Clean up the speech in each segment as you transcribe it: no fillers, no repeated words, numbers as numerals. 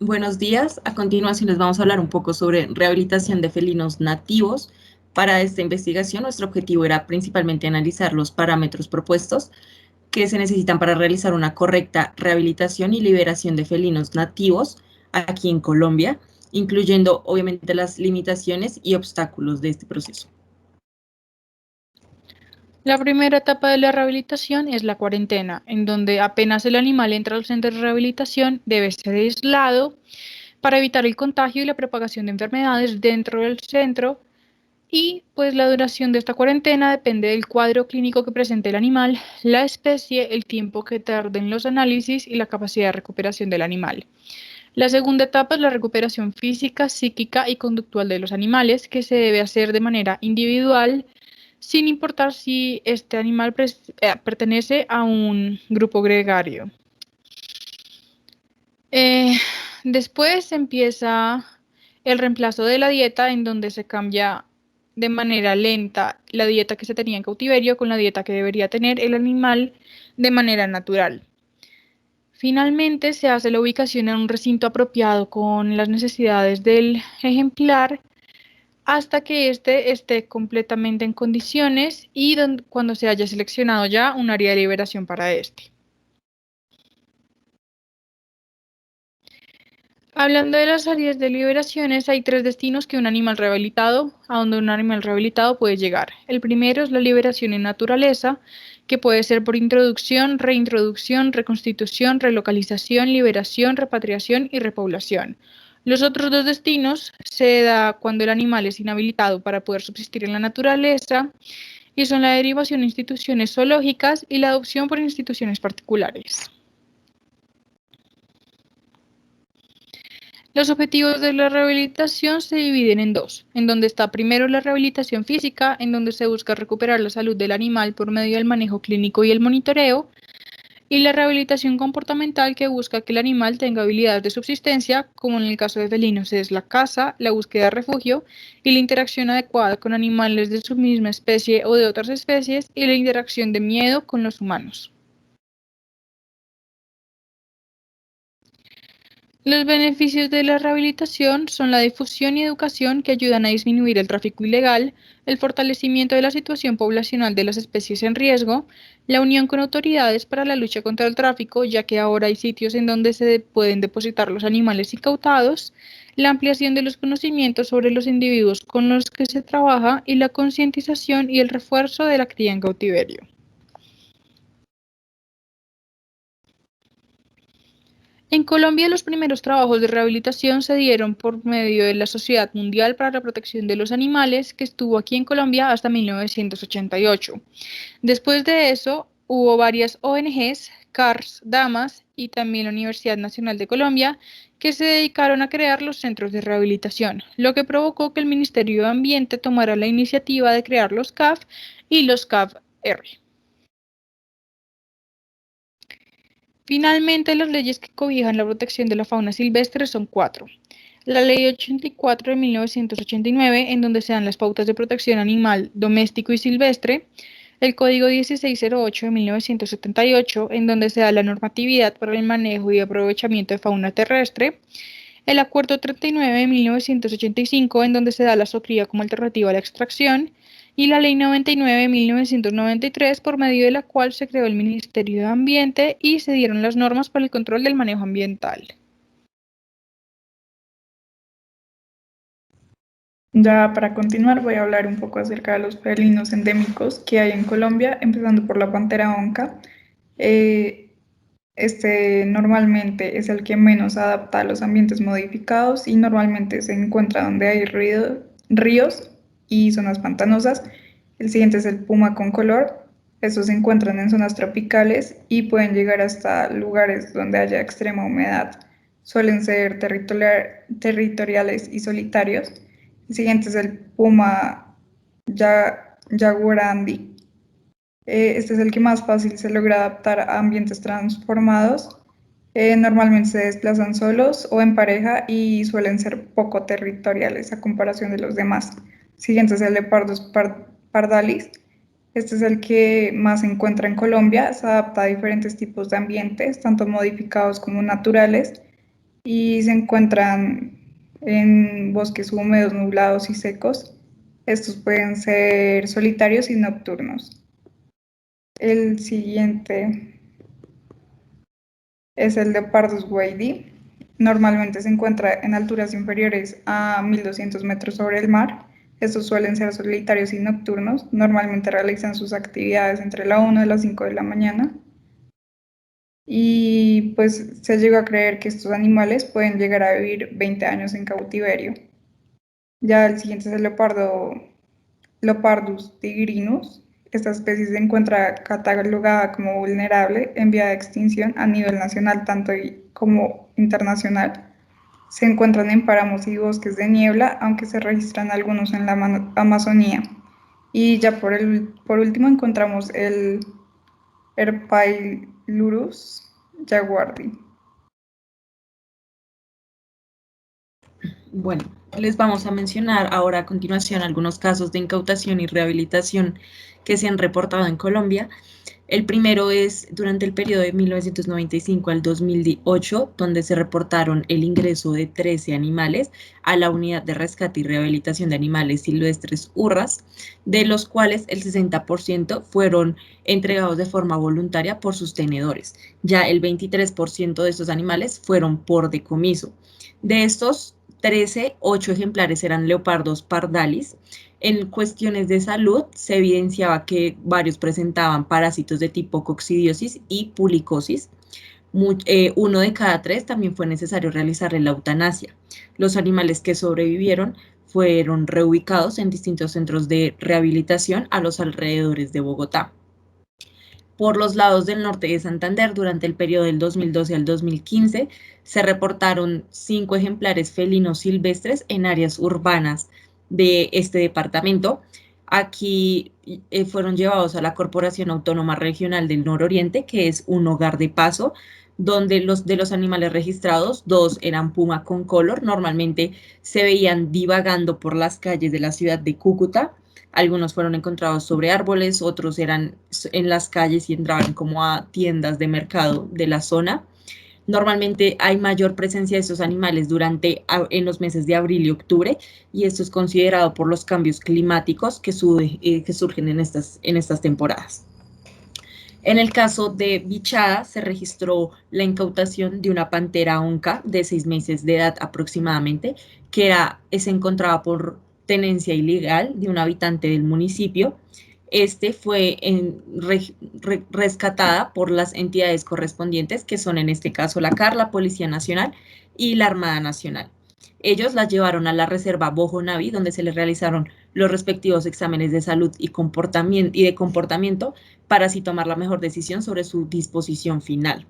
Buenos días. A continuación les vamos a hablar un poco sobre rehabilitación de felinos nativos. Para esta investigación, nuestro objetivo era principalmente analizar los parámetros propuestos que se necesitan para realizar una correcta rehabilitación y liberación de felinos nativos aquí en Colombia, incluyendo obviamente las limitaciones y obstáculos de este proceso. La primera etapa de la rehabilitación es la cuarentena, en donde apenas el animal entra al centro de rehabilitación debe ser aislado para evitar el contagio y la propagación de enfermedades dentro del centro. Y pues la duración de esta cuarentena depende del cuadro clínico que presente el animal, la especie, el tiempo que tarden los análisis y la capacidad de recuperación del animal. La segunda etapa es la recuperación física, psíquica y conductual de los animales, que se debe hacer de manera individual, sin importar si este animal pertenece a un grupo gregario. Eh, Después empieza el reemplazo de la dieta, en donde se cambia de manera lenta la dieta que se tenía en cautiverio con la dieta que debería tener el animal de manera natural. Finalmente se hace la ubicación en un recinto apropiado con las necesidades del ejemplar hasta que éste esté completamente en condiciones y cuando se haya seleccionado ya un área de liberación para este. Hablando de las áreas de liberaciones, hay tres destinos que un animal rehabilitado, a donde un animal rehabilitado puede llegar. El primero es la liberación en naturaleza, que puede ser por introducción, reintroducción, reconstitución, relocalización, liberación, repatriación y repoblación. Los otros dos destinos se da cuando el animal es inhabilitado para poder subsistir en la naturaleza y son la derivación a instituciones zoológicas y la adopción por instituciones particulares. Los objetivos de la rehabilitación se dividen en dos, en donde está primero la rehabilitación física, en donde se busca recuperar la salud del animal por medio del manejo clínico y el monitoreo, y la rehabilitación comportamental, que busca que el animal tenga habilidades de subsistencia, como en el caso de felinos es la caza, la búsqueda de refugio y la interacción adecuada con animales de su misma especie o de otras especies, y la interacción de miedo con los humanos. Los beneficios de la rehabilitación son la difusión y educación, que ayudan a disminuir el tráfico ilegal, el fortalecimiento de la situación poblacional de las especies en riesgo, la unión con autoridades para la lucha contra el tráfico, ya que ahora hay sitios en donde se pueden depositar los animales incautados, la ampliación de los conocimientos sobre los individuos con los que se trabaja y la concientización y el refuerzo de la cría en cautiverio. En Colombia, los primeros trabajos de rehabilitación se dieron por medio de la Sociedad Mundial para la Protección de los Animales, que estuvo aquí en Colombia hasta 1988. Después de eso, hubo varias ONGs, CARS, Damas y también la Universidad Nacional de Colombia, que se dedicaron a crear los centros de rehabilitación, lo que provocó que el Ministerio de Ambiente tomara la iniciativa de crear los CAF y los CAF-R. Finalmente, las leyes que cobijan la protección de la fauna silvestre son cuatro. La Ley 84 de 1989, en donde se dan las pautas de protección animal doméstico y silvestre. El Código 1608 de 1978, en donde se da la normatividad para el manejo y aprovechamiento de fauna terrestre. El Acuerdo 39 de 1985, en donde se da la zootecnia como alternativa a la extracción, y la Ley 99 de 1993, por medio de la cual se creó el Ministerio de Ambiente y se dieron las normas para el control del manejo ambiental. Ya para continuar voy a hablar un poco acerca de los felinos endémicos que hay en Colombia, empezando por la pantera onca. Eh, este normalmente es el que menos adapta a los ambientes modificados y normalmente se encuentra donde hay ríos y zonas pantanosas. El siguiente es el puma con color. Estos se encuentran en zonas tropicales y pueden llegar hasta lugares donde haya extrema humedad. Suelen ser territoriales y solitarios. El siguiente es el puma jaguarandi. Este es el que más fácil se logra adaptar a ambientes transformados. Normalmente se desplazan solos o en pareja y suelen ser poco territoriales a comparación de los demás. Siguiente es el Leopardus pardalis. Este es el que más se encuentra en Colombia. Se adapta a diferentes tipos de ambientes, tanto modificados como naturales. y se encuentran en bosques húmedos, nublados y secos. Estos pueden ser solitarios y nocturnos. El siguiente es el Leopardus wadii. Normalmente se encuentra en alturas inferiores a 1200 metros sobre el mar. Estos suelen ser solitarios y nocturnos. Normalmente realizan sus actividades entre la 1 y las 5 de la mañana. Y pues se llegó a creer que estos animales pueden llegar a vivir 20 años en cautiverio. Ya el siguiente es el Leopardus tigrinus. Esta especie se encuentra catalogada como vulnerable en vía de extinción a nivel nacional tanto como internacional. Se encuentran en páramos y bosques de niebla, aunque se registran algunos en la Amazonía. Y ya por último encontramos el Herpailurus jaguardi. Bueno, les vamos a mencionar ahora a continuación algunos casos de incautación y rehabilitación que se han reportado en Colombia. El primero es durante el periodo de 1995 al 2008, donde se reportaron el ingreso de 13 animales a la Unidad de Rescate y Rehabilitación de Animales Silvestres URRAS, de los cuales el 60% fueron entregados de forma voluntaria por sus tenedores. Ya el 23% de estos animales fueron por decomiso. De estos 13, 8 ejemplares eran leopardos pardalis. En cuestiones de salud se evidenciaba que varios presentaban parásitos de tipo coccidiosis y pulicosis. Uno de cada 3 también fue necesario realizarle la eutanasia. Los animales que sobrevivieron fueron reubicados en distintos centros de rehabilitación a los alrededores de Bogotá. Por los lados del norte de Santander, durante el periodo del 2012 al 2015, se reportaron 5 ejemplares felinos silvestres en áreas urbanas de este departamento. Aquí fueron llevados a la Corporación Autónoma Regional del Nororiente, que es un hogar de paso, donde de los animales registrados, 2 eran puma con color, normalmente se veían divagando por las calles de la ciudad de Cúcuta. Algunos fueron encontrados sobre árboles, otros eran en las calles y entraban como a tiendas de mercado de la zona. Normalmente hay mayor presencia de estos animales en los meses de abril y octubre, y esto es considerado por los cambios climáticos que surgen en estas temporadas. En el caso de Bichada se registró la incautación de una pantera onca de 6 meses de edad aproximadamente, que se encontraba por tenencia ilegal de un habitante del municipio. Este fue rescatada por las entidades correspondientes, que son en este caso la CAR, la Policía Nacional y la Armada Nacional. Ellos la llevaron a la reserva Bojonaví, donde se les realizaron los respectivos exámenes de salud y de comportamiento para así tomar la mejor decisión sobre su disposición final.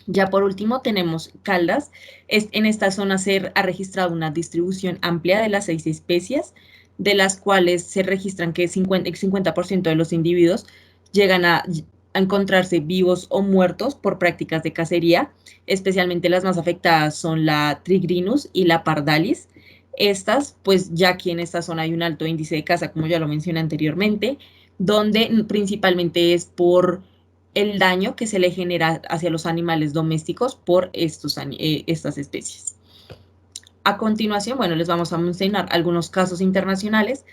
Ya por último tenemos Caldas. En esta zona se ha registrado una distribución amplia de las 6 especies, de las cuales se registran que el 50% de los individuos llegan a encontrarse vivos o muertos por prácticas de cacería. Especialmente las más afectadas son la Trigrinus y la Pardalis. Estas, pues ya que en esta zona hay un alto índice de caza, como ya lo mencioné anteriormente, donde principalmente es por el daño que se le genera hacia los animales domésticos por estas especies. A continuación, bueno, les vamos a mencionar algunos casos internacionales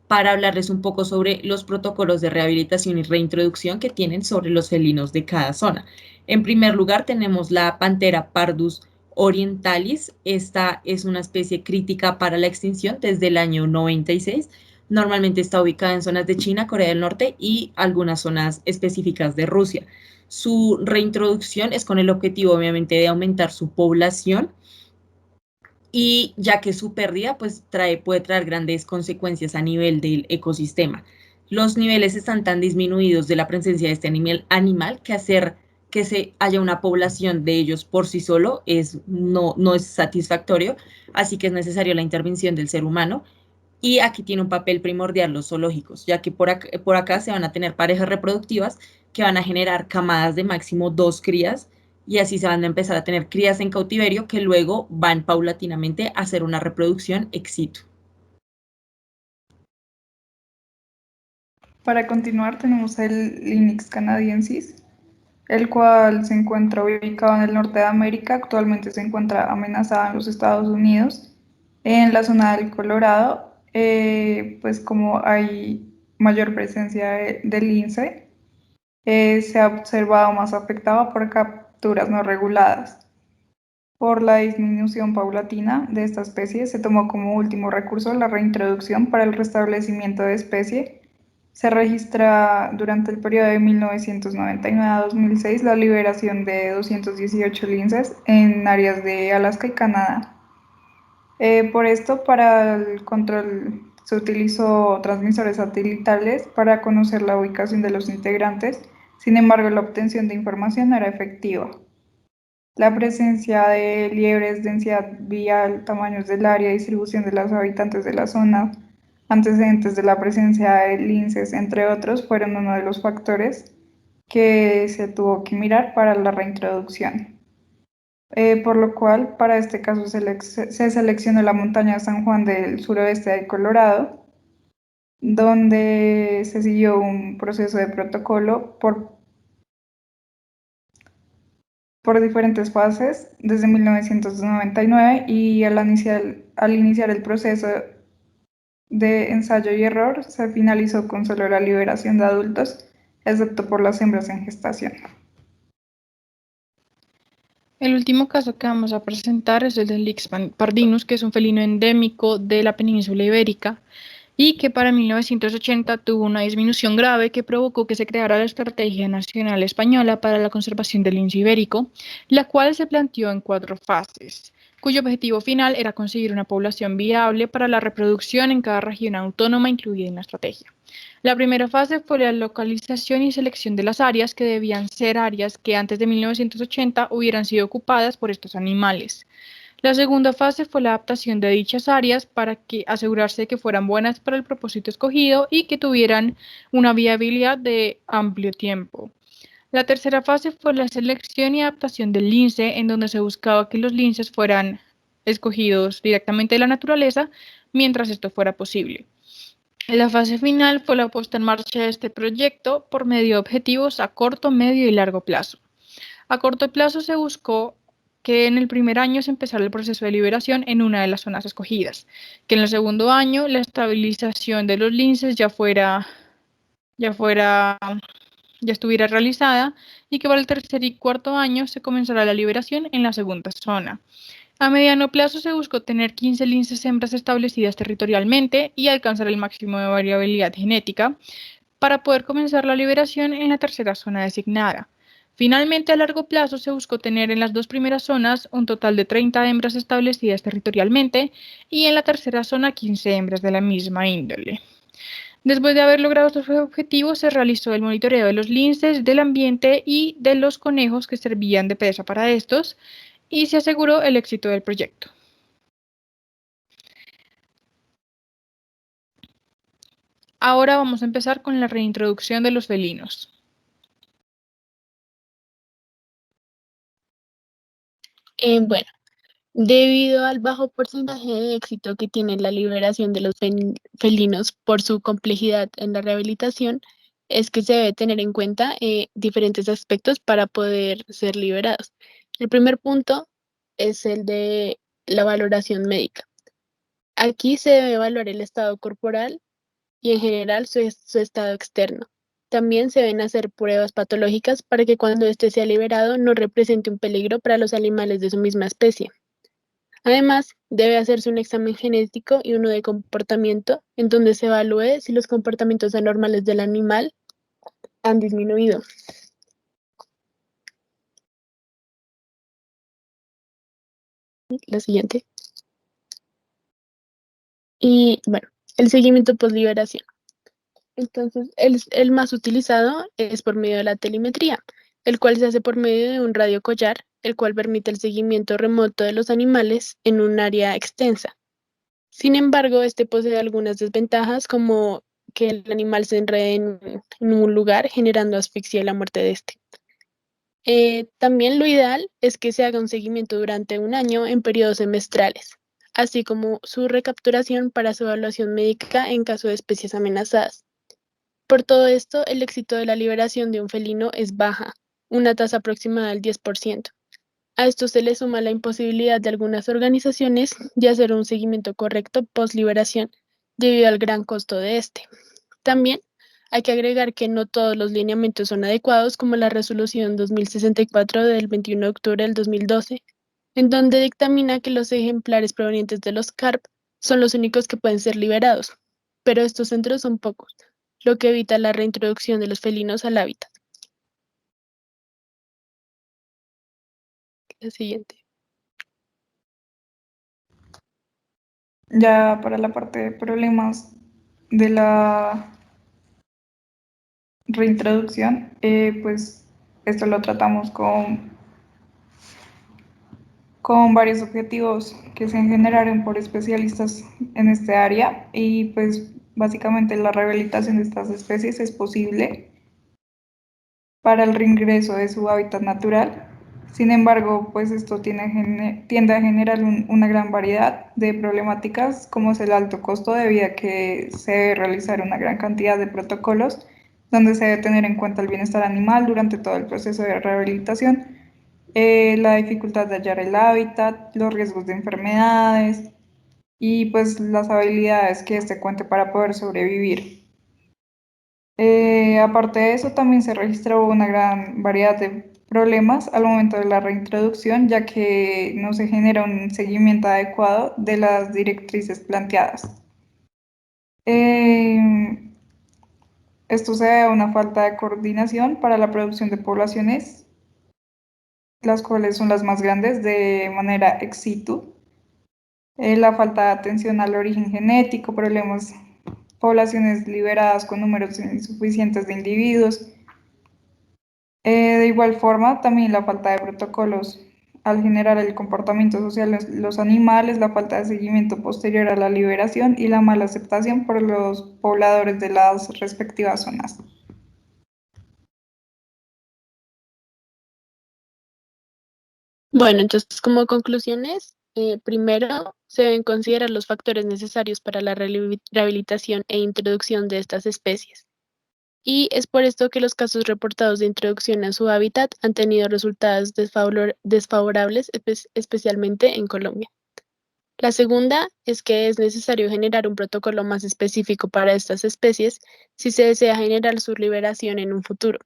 para hablarles un poco sobre los protocolos de rehabilitación y reintroducción que tienen sobre los felinos de cada zona. En primer lugar, tenemos la Pantera pardus orientalis. Esta es una especie crítica para la extinción desde el año 96. Normalmente está ubicada en zonas de China, Corea del Norte y algunas zonas específicas de Rusia. Su reintroducción es con el objetivo, obviamente, de aumentar su población, y ya que su pérdida pues puede traer grandes consecuencias a nivel del ecosistema. Los niveles están tan disminuidos de la presencia de este animal que hacer que se haya una población de ellos por sí solo no es satisfactorio, así que es necesaria la intervención del ser humano. Y aquí tiene un papel primordial los zoológicos, ya que por acá se van a tener parejas reproductivas que van a generar camadas de máximo 2 crías, y así se van a empezar a tener crías en cautiverio que luego van paulatinamente a hacer una reproducción ex situ. Para continuar tenemos el Lynx canadiensis. el cual se encuentra ubicado en el norte de América. Actualmente se encuentra amenazada en los Estados Unidos, en la zona del Colorado, pues como hay mayor presencia del lince, se ha observado más afectada por capturas no reguladas. Por la disminución paulatina de esta especie, se tomó como último recurso la reintroducción para el restablecimiento de especie. Se registra durante el periodo de 1999 a 2006 la liberación de 218 linces en áreas de Alaska y Canadá. Por esto, para el control se utilizó transmisores satelitales para conocer la ubicación de los integrantes. Sin embargo, la obtención de información no era efectiva. La presencia de liebres, densidad vial, tamaños del área, distribución de los habitantes de la zona, antecedentes de la presencia de linces, entre otros, fueron uno de los factores que se tuvo que mirar para la reintroducción. Por lo cual, para este caso se seleccionó la montaña San Juan del suroeste de Colorado, donde se siguió un proceso de protocolo por diferentes fases desde 1999 y al iniciar el proceso de ensayo y error se finalizó con solo la liberación de adultos, excepto por las hembras en gestación. El último caso que vamos a presentar es el del Lix pardinus, que es un felino endémico de la península ibérica y que para 1980 tuvo una disminución grave que provocó que se creara la Estrategia Nacional Española para la Conservación del Lince Ibérico, la cual se planteó en 4 fases, cuyo objetivo final era conseguir una población viable para la reproducción en cada región autónoma incluida en la estrategia. La primera fase fue la localización y selección de las áreas, que debían ser áreas que antes de 1980 hubieran sido ocupadas por estos animales. La segunda fase fue la adaptación de dichas áreas para asegurarse de que fueran buenas para el propósito escogido y que tuvieran una viabilidad de amplio tiempo. La tercera fase fue la selección y adaptación del lince, en donde se buscaba que los linces fueran escogidos directamente de la naturaleza mientras esto fuera posible. La fase final fue la puesta en marcha de este proyecto por medio de objetivos a corto, medio y largo plazo. A corto plazo se buscó que en el primer año se empezara el proceso de liberación en una de las zonas escogidas, que en el segundo año la estabilización de los linces ya estuviera realizada y que para el tercer y cuarto año se comenzará la liberación en la segunda zona. A mediano plazo se buscó tener 15 linces hembras establecidas territorialmente y alcanzar el máximo de variabilidad genética para poder comenzar la liberación en la tercera zona designada. Finalmente, a largo plazo se buscó tener en las 2 primeras zonas un total de 30 hembras establecidas territorialmente y en la tercera zona 15 hembras de la misma índole. Después de haber logrado estos objetivos, se realizó el monitoreo de los linces, del ambiente y de los conejos que servían de presa para estos, y se aseguró el éxito del proyecto. Ahora vamos a empezar con la reintroducción de los felinos. Bueno, debido al bajo porcentaje de éxito que tiene la liberación de los felinos por su complejidad en la rehabilitación, es que se debe tener en cuenta diferentes aspectos para poder ser liberados. El primer punto es el de la valoración médica. Aquí se debe evaluar el estado corporal y en general su estado externo. También se deben hacer pruebas patológicas para que cuando éste sea liberado no represente un peligro para los animales de su misma especie. Además, debe hacerse un examen genético y uno de comportamiento, en donde se evalúe si los comportamientos anormales del animal han disminuido. La siguiente. Y bueno, el seguimiento post-liberación. Entonces, el más utilizado es por medio de la telemetría, el cual se hace por medio de un radiocollar, el cual permite el seguimiento remoto de los animales en un área extensa. Sin embargo, este posee algunas desventajas, como que el animal se enrede en un lugar, generando asfixia y la muerte de este. También lo ideal es que se haga un seguimiento durante un año en periodos semestrales, así como su recapturación para su evaluación médica en caso de especies amenazadas. Por todo esto, el éxito de la liberación de un felino es baja, una tasa aproximada del 10%. A esto se le suma la imposibilidad de algunas organizaciones de hacer un seguimiento correcto post-liberación debido al gran costo de este. También hay que agregar que no todos los lineamientos son adecuados, como la resolución 2064 del 21 de octubre del 2012, en donde dictamina que los ejemplares provenientes de los CARP son los únicos que pueden ser liberados, pero estos centros son pocos, lo que evita la reintroducción de los felinos al hábitat. La siguiente. Ya para la parte de problemas de la reintroducción, pues esto lo tratamos con varios objetivos que se generaron por especialistas en este área y pues básicamente la rehabilitación de estas especies es posible para el reingreso de su hábitat natural. Sin embargo, pues esto tiende a generar una gran variedad de problemáticas, como es el alto costo debido a que se debe realizar una gran cantidad de protocolos donde se debe tener en cuenta el bienestar animal durante todo el proceso de rehabilitación, la dificultad de hallar el hábitat, los riesgos de enfermedades y pues las habilidades que éste cuente para poder sobrevivir. Aparte de eso, también se registró una gran variedad de problemas al momento de la reintroducción, ya que no se genera un seguimiento adecuado de las directrices planteadas. Esto se debe a una falta de coordinación para la producción de poblaciones, las cuales son las más grandes de manera ex situ, la falta de atención al origen genético, problemas, poblaciones liberadas con números insuficientes de individuos. De igual forma, también la falta de protocolos al generar el comportamiento social de los animales, la falta de seguimiento posterior a la liberación y la mala aceptación por los pobladores de las respectivas zonas. Bueno, entonces como conclusiones, primero se deben considerar los factores necesarios para la rehabilitación e introducción de estas especies. Y es por esto que los casos reportados de introducción a su hábitat han tenido resultados desfavorables, especialmente en Colombia. La segunda es que es necesario generar un protocolo más específico para estas especies si se desea generar su liberación en un futuro.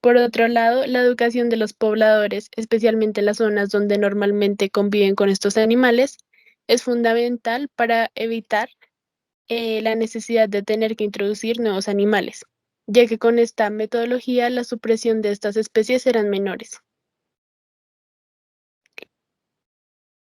Por otro lado, la educación de los pobladores, especialmente en las zonas donde normalmente conviven con estos animales, es fundamental para evitar la necesidad de tener que introducir nuevos animales, ya que con esta metodología la supresión de estas especies serán menores.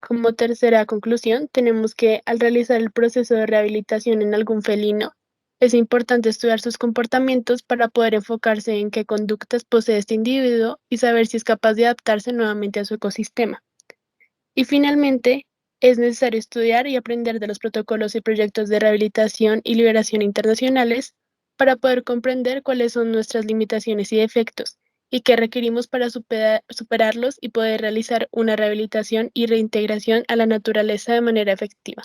Como tercera conclusión, tenemos que al realizar el proceso de rehabilitación en algún felino, es importante estudiar sus comportamientos para poder enfocarse en qué conductas posee este individuo y saber si es capaz de adaptarse nuevamente a su ecosistema. Y finalmente, es necesario estudiar y aprender de los protocolos y proyectos de rehabilitación y liberación internacionales para poder comprender cuáles son nuestras limitaciones y defectos y qué requerimos para superarlos y poder realizar una rehabilitación y reintegración a la naturaleza de manera efectiva.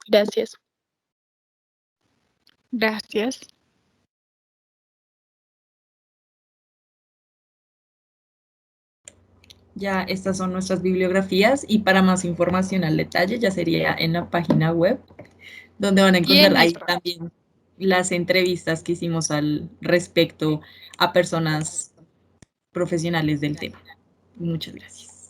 Gracias. Gracias. Ya estas son nuestras bibliografías y para más información al detalle ya sería en la página web, donde van a Y encontrar en ahí nuestro también las entrevistas que hicimos al respecto a personas profesionales del tema. Muchas gracias.